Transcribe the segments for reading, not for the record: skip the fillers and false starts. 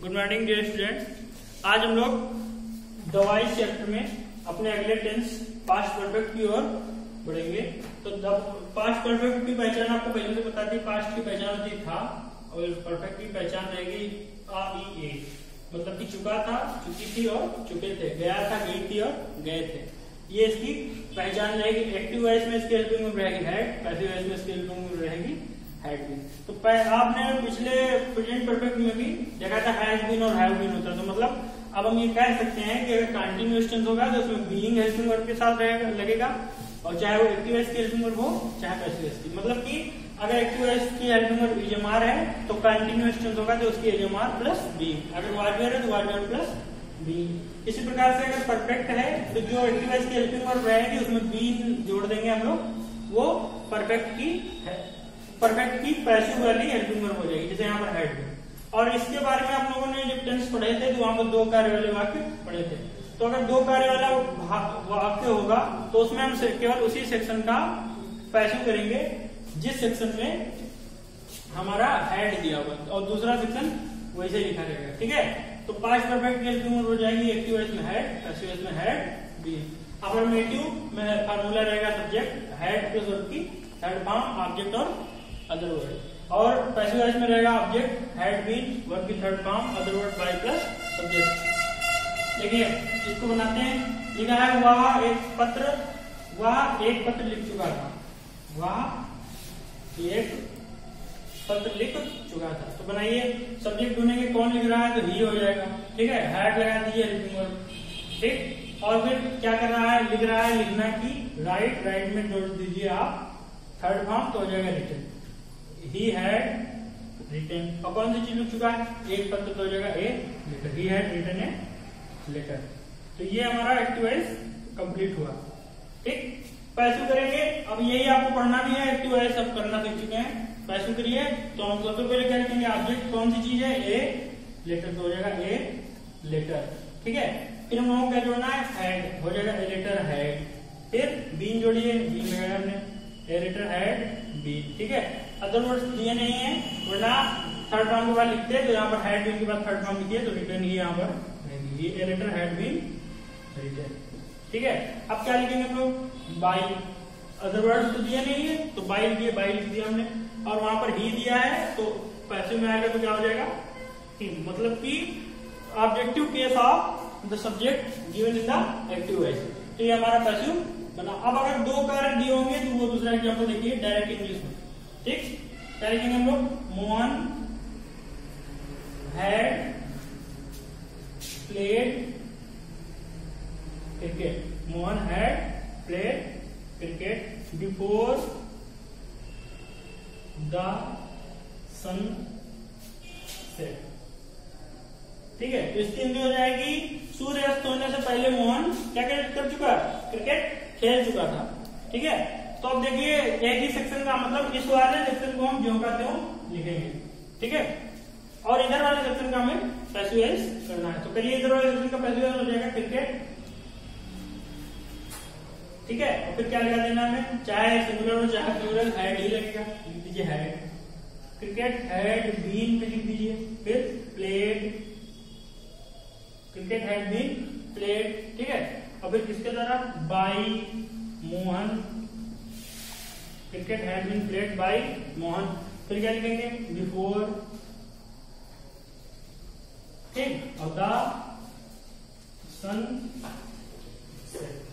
Good morning dear student. आज हम लोग दवाई चैप्टर में अपने अगले टेंस पास्ट परफेक्ट की ओर बढ़ेंगे। तो पास्ट परफेक्ट की पहचान आपको पहले से बता दी। पास्ट की पहचान होती था और परफेक्ट की पहचान रहेगी आ ई ए, मतलब कि चुका था, चुकी थी और चुके थे, गया था, गई थी और गए थे। ये इसकी पहचान रहेगी। एक्टिव वॉइस में इसकी हेल्पिंग में रहेगी हैड, पैसिव वॉइस में इसकी हेल्पिंग में रहेगी हैड बीन। तो आपने पिछले प्रेजेंट परफेक्ट में भी देखा था हैज बीन और हैव बीन होता। तो मतलब अब हम ये कह सकते हैं कि अगर कंटिन्यूअस टेंस होगा तो उसमें बीइंग हेल्पिंग वर्ब के साथ लगेगा, और चाहे वो एक्टिव वॉइस की हेल्पिंग वर्ब हो चाहे पैसिव वॉइस की। मतलब कि अगर एक्टिव वॉइस की हेल्पिंग वर्ब इजमार है तो कंटिन्यूअस टेंस होगा तो उसकी इजमार प्लस बीइंग। अगर वाज वेयर है तो वाज वेयर प्लस बीइंग। इसी प्रकार से अगर परफेक्ट है तो जो एक्टिव वॉइस की हेल्पिंग वर्ब रहेगी उसमें बीइंग जोड़ देंगे हम लोग, वो परफेक्ट की पैसिव वाली हेल्पिंग वर्ब हो जाएगी, जैसे यहाँ पर हैड बीन। और इसके बारे में आप लोगों ने जब टेंस पढ़े थे तो वहां पर दो कार्य वाले वाक्य पढ़े थे। तो अगर दो कार्य वाला वाक्य होगा तो उसमें हम केवल उसी सेक्शन का पैसिव करेंगे जिस सेक्शन में हमारा हैड दिया हुआ, और दूसरा सेक्शन वैसे ही लिखा रहेगा। ठीक है, तो पास्ट परफेक्ट की हेल्पिंग वर्ब हो जाएगी एक्टिव वॉइस में हैड, पैसिव वॉइस में हैड बीन। अफर्मेटिव में फार्मूला रहेगा सब्जेक्ट हैड प्लस वर्ब की थर्ड फॉर्म ऑब्जेक्ट और अदर वर्ड, और पैसिव वॉइस में रहेगा ऑब्जेक्ट हैड बीन वर्ब की third form other word by plus subject. देखिए इसको बनाते हैं। लिखा है वह एक पत्र लिख चुका था, वह एक पत्र लिख चुका था। तो बनाइए, सब्जेक्ट ढूंढेंगे कौन लिख रहा है तो ही हो जाएगा। ठीक है, हैड लगा दीजिए हेल्पिंग वर्ब। ठीक, और फिर क्या कर रहा है, लिख रहा है, लिखना की राइट में जोड़ दीजिए आप थर्ड फॉर्म तो हो जाएगा रिटन। ही हैड रिटन, और कौन सी चीज लिख चुका है, एक पत्र तो हो जाएगा a letter, he had written a letter. तो ये हमारा एक्टिव वॉइस कंप्लीट हुआ। ठीक, पैसिव करेंगे। अब यही आपको पढ़ना भी है, एक्टिव वॉइस अब करना सीख चुके हैं। पैसिव करिए तो हम सबसे पहले क्या लिखेंगे, ऑब्जेक्ट कौन सी चीज है, ए लेटर तो हो जाएगा ए लेटर। ठीक है, फिर हम लोगों को क्या जोड़ना है, हैड हो जाएगा ए लेटर हैड। फिर बीन जोड़िए, बीन लगाया हमने, ए लेटर हैड बीन। ठीक है, अदर वर्ड्स दिए नहीं है वरना थर्ड फॉर्म के बाद लिखते, तो यहाँ पर हैड बीन के बाद थर्ड फॉर्म लिखिए तो रिटर्न ही यहाँ पर रहेगी, a letter had been return. ठीक है, अब क्या लिखेंगे हम लोग, बाई। अदर वर्ड्स तो दिए नहीं है तो बाई लिखिए, बाई लिख दिया हमने, और वहां पर ही दिया है तो पैसिव में आएगा तो क्या हो जाएगा हिम, मतलब कि objective case of the subject given in the active voice. तो ये हमारा पैसिव बना। अब अगर दो कार्य दिए होंगे तो वो दूसरा एग्जाम्पल देखिए डायरेक्ट इंग्लिश में। ठीक, क्या लिखेंगे हम लोग, Mohan had played cricket, Mohan had played cricket before the sun set. ठीक है, तो इसकी हिंदी हो जाएगी, सूर्यास्त होने से पहले मोहन क्या कर चुका, क्रिकेट खेल चुका था। ठीक है, तो अब देखिए एक ही सेक्शन का मतलब इस वाले सेक्शन को हम ज्यों का त्यों लिखेंगे। ठीक है, और इधर वाले सेक्शन का हमें पैसिव वॉइस करना है। तो करिए, इधर वाले सेक्शन का पैसिव वॉइस हो जाएगा क्रिकेट। ठीक है, और फिर क्या लगा देना हमें, चाहे सिंगुलर हो चाहे प्लूरल, हैड ही लगेगा, लिख दीजिए हैड। क्रिकेट हैड बीन पे लिख दीजिए, फिर played, cricket had been played. ठीक है, और फिर किसके द्वारा, by Mohan, cricket had been played by Mohan. फिर क्या लिखेंगे, बिफोर, ठीक, और द सन सेट।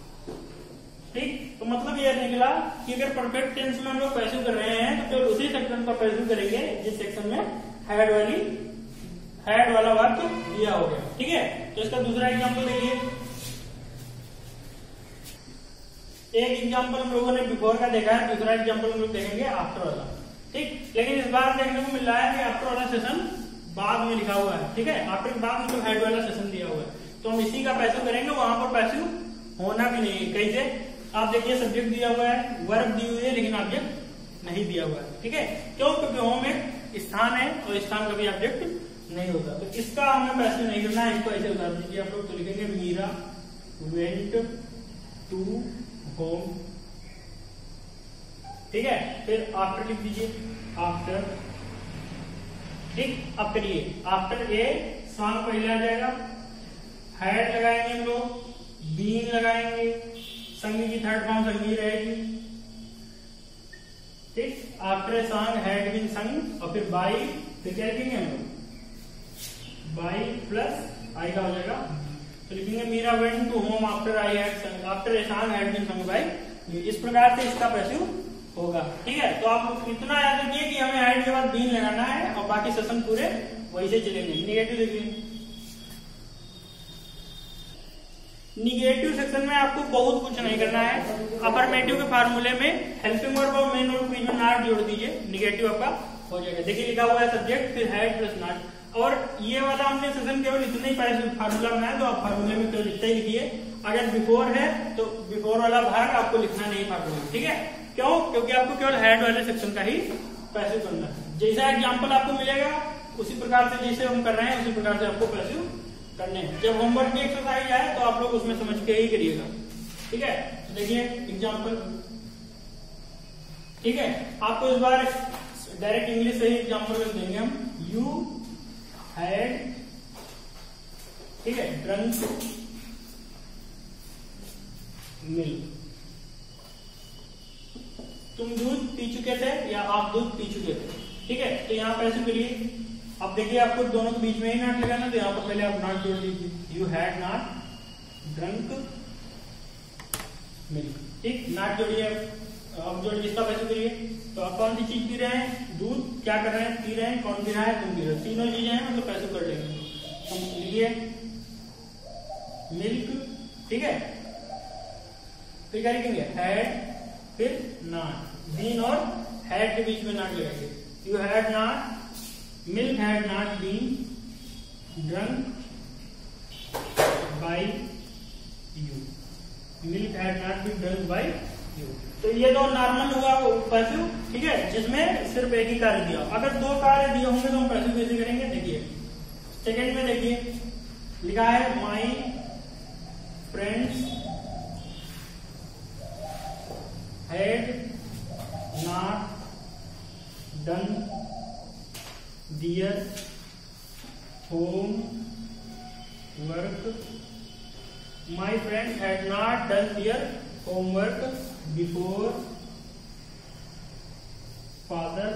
ठीक, तो मतलब यह निकला कि अगर परफेक्ट टेंस में हम लोग पैसिव कर रहे हैं तो केवल उसी सेक्शन का पैसिव करेंगे जिस सेक्शन में हैड वाला वाक्य दिया हो गया। ठीक है, तो इसका दूसरा एग्जांपल देखिए। एक एग्जांपल हम लोगों ने बिफोर का देखा है, दूसरा एग्जांपल हम लोग देखेंगे आफ्टर वाला। ठीक, लेकिन इस बार देखने को मिल रहा है कि आफ्टर वाला सेशन बाद में लिखा हुआ है। ठीक है, आफ्टर के बाद मतलब हैड वाला सेशन दिया हुआ है, तो हम इसी का पैसिव करेंगे, वहां पर पैसिव होना भी नहीं। कैसे, आप देखिए सब्जेक्ट दिया हुआ है, वर्ब दी हुई है, लेकिन ऑब्जेक्ट नहीं दिया हुआ है। ठीक है, क्यों, क्योंकि होम एक स्थान है और स्थान कभी ऑब्जेक्ट नहीं होता, तो इसका हमें पैसिव नहीं करना है। इसको ऐसे उतार दीजिए आप लोग, तो लिखेंगे मीरा वेंट टू होम। ठीक है, फिर आफ्टर लिख दीजिए, आफ्टर ठीक। अब करिए, आफ्टर ए सॉन्ग पहले आ जाएगा, हैड लगाएंगे हम लोग, बीन लगाएंगे, संगी की थर्ड फॉर्म संगी रहेगी, ठीक। आफ्टर सॉन्ग हैड बीन संग, और फिर बाई, फिर क्या लिखेंगे हम लोग, बाई प्लस आई का हो जाएगा, तो लिखेंगे Meera went to home after I had sung, after a song had been sung by. इस प्रकार से इसका पैसिव होगा, ठीक है। तो आप इतना याद रखिए कि हमें हैड के बाद बीन लगाना है और बाकी सेशन पूरे वही से चलेंगे। निगेटिव देखिए, निगेटिव सेक्शन में आपको बहुत कुछ नहीं करना है। अफर्मेटिव के फार्मूले में हेल्पिंग वर्ब और मेन वर्ब बीच में नॉट जोड़ दीजिए, निगेटिव आपका हो जाएगा। देखिए लिखा हुआ है सब्जेक्ट फिर हैड प्लस नॉट, और ये वाला हमने सेशन केवल इतने ही फार्मूला बनाया, तो आप फार्मूले में केवल इतना ही लिखिए। अगर बिफोर है तो बिफोर वाला भाग आपको लिखना नहीं फार्मूले में, ठीक है। क्यों? क्योंकि आपको केवल हेड वाले सेक्शन का ही पैसिव करना है। जैसा एग्जाम्पल आपको मिलेगा उसी प्रकार से जैसे हम कर रहे हैं उसी प्रकार से आपको पैसिव करने हैं। जब होमवर्क की एक्सरसाइज आए तो आप लोग उसमें समझ के ही करिएगा, ठीक है। देखिए एग्जाम्पल, ठीक है। आपको इस बार डायरेक्ट इंग्लिश से ही एग्जाम्पल देंगे हम। यू हैड, ठीक है, ड्रंक मिल्क, तुम दूध पी चुके थे या आप दूध पी चुके थे, ठीक है। तो यहाँ पैसे करिए, अब देखिए आपको दोनों के बीच में ही नॉट लगाना, तो यहाँ पर पहले आप नॉट जोड़ दीजिए। You had not drunk milk, ठीक। नॉट जोड़िए, अब जोड़िए, इसका पैसे करिए। तो आप कौन सी चीज पी रहे हैं? दूध। क्या कर रहे हैं? पी रहे हैं। कौन पी रहा है? तुम पी रहे हो। तीनों चीजें हैं, मतलब पैसे कर लेंगे। हम लिए मिल्क, ठीक है। फिर क्या लिखेंगे? हैड, फिर नॉट, बीन और हैड के बीच में नॉट लगाएंगे। You had not, milk had not been drunk by you, milk had not been drunk by you. तो ये दो नॉर्मल होगा पैसिव, ठीक है, जिसमें सिर्फ एक ही कार्य दिया। अगर दो कार्य दिए होंगे तो हम पैसिव कैसे करेंगे? देखिए सेकेंड में देखिए लिखा है my friends had not done their homework, my friend had not done their homework before father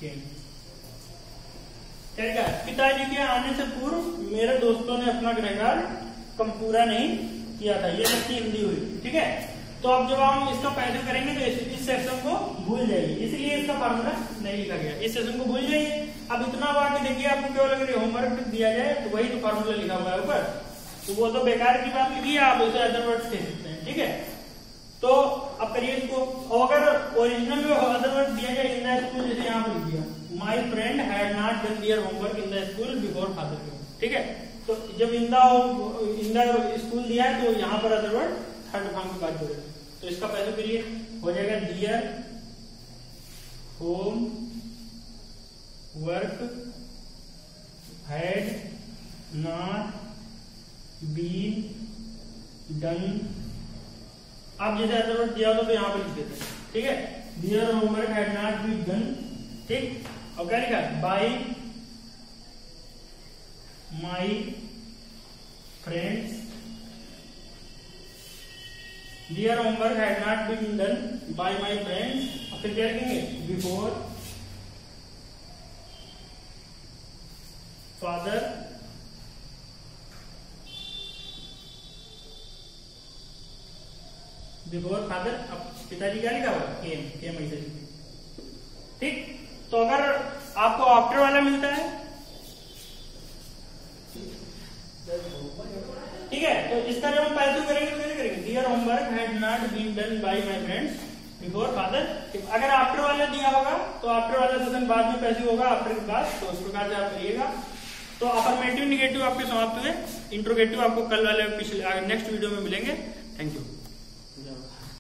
came. क्या? पिताजी के आने से पूर्व मेरे दोस्तों ने अपना गृह कार्य पूरा नहीं किया था। ये सबकी हिंदी हुई, ठीक है। तो अब जब हम इसका पैसिव करेंगे तो इस सेक्शन को भूल जाइए, इसलिए इसका फार्मूला नहीं लिखा गया। इस सेक्शन को भूल जाइए। अब इतना बाकी देखिए, आपको केवल अगर होमवर्क दिया जाए तो वही तो फार्मूला लिखा हुआ है ऊपर, तो वो तो बेकार की बात लिखी है, आप उसे अदर वर्ड कह सकते हैं, ठीक है। तो अब करिए इसको, और अगर ओरिजिनल में अदर वर्ड दिया जाए इन द स्कूल, जैसे यहाँ पर लिख दिया my friend had not done their homework in the school before father came, ठीक है। तो जब इन द स्कूल दिया है तो यहाँ पर अदर वर्ड थर्ड फॉर्म की बात जोड़े, तो इसका पहले करिए हो जाएगा their homework had not been done. आप जैसे अदर वर्ड दिया होता तो यहाँ पर लिख देते, ठीक है। Their homework had not been done, ठीक। और क्या लिखा? By my friends their homework had not been done by my friends. और फिर क्या लिखेंगे? Before father before father. अब पिताजी क्या लिखा हुआ? केम ऐसे, ठीक। तो अगर आपको आफ्टर वाला मिलता है, ठीक है, तो इसका जब हम पैसिव करेंगे तो कैसे करेंगे? Their homework had not been done by my friends before father. अगर आफ्टर वाला दिया होगा तो आफ्टर वाला सेशन बाद में पैसिव होगा, आफ्टर के बाद, तो उस प्रकार से आप करिएगा। तो अफर्मेटिव निगेटिव आपके समाप्त हुए। इंट्रोगेटिव आपको कल वाले पिछले नेक्स्ट वीडियो में मिलेंगे। Thank you.